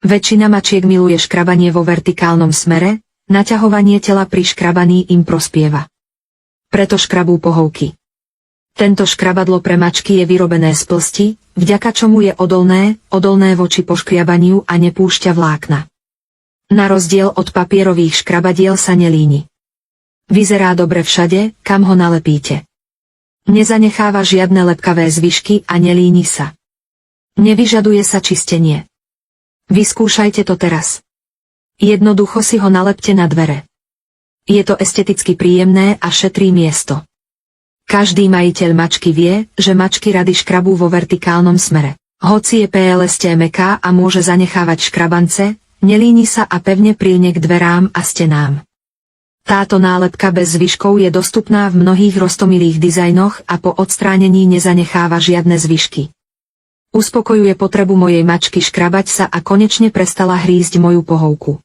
Väčšina mačiek miluje škrabanie vo vertikálnom smere, naťahovanie tela pri škrabaní im prospieva. Preto škrabú pohovky. Tento škrabadlo pre mačky je vyrobené z plsti, vďaka čomu je odolné voči poškriabaniu a nepúšťa vlákna. Na rozdiel od papierových škrabadiel sa nelíni. Vyzerá dobre všade, kam ho nalepíte. Nezanecháva žiadne lepkavé zvyšky a nelíni sa. Nevyžaduje sa čistenie. Vyskúšajte to teraz. Jednoducho si ho nalepte na dvere. Je to esteticky príjemné a šetrí miesto. Každý majiteľ mačky vie, že mačky rady škrabú vo vertikálnom smere. Hoci je PLST mäkká a môže zanechávať škrabance, nelíni sa a pevne prilne k dverám a stenám. Táto nálepka bez zvyškov je dostupná v mnohých roztomilých dizajnoch a po odstránení nezanecháva žiadne zvyšky. Uspokojuje potrebu mojej mačky škrabať sa a konečne prestala hrízť moju pohovku.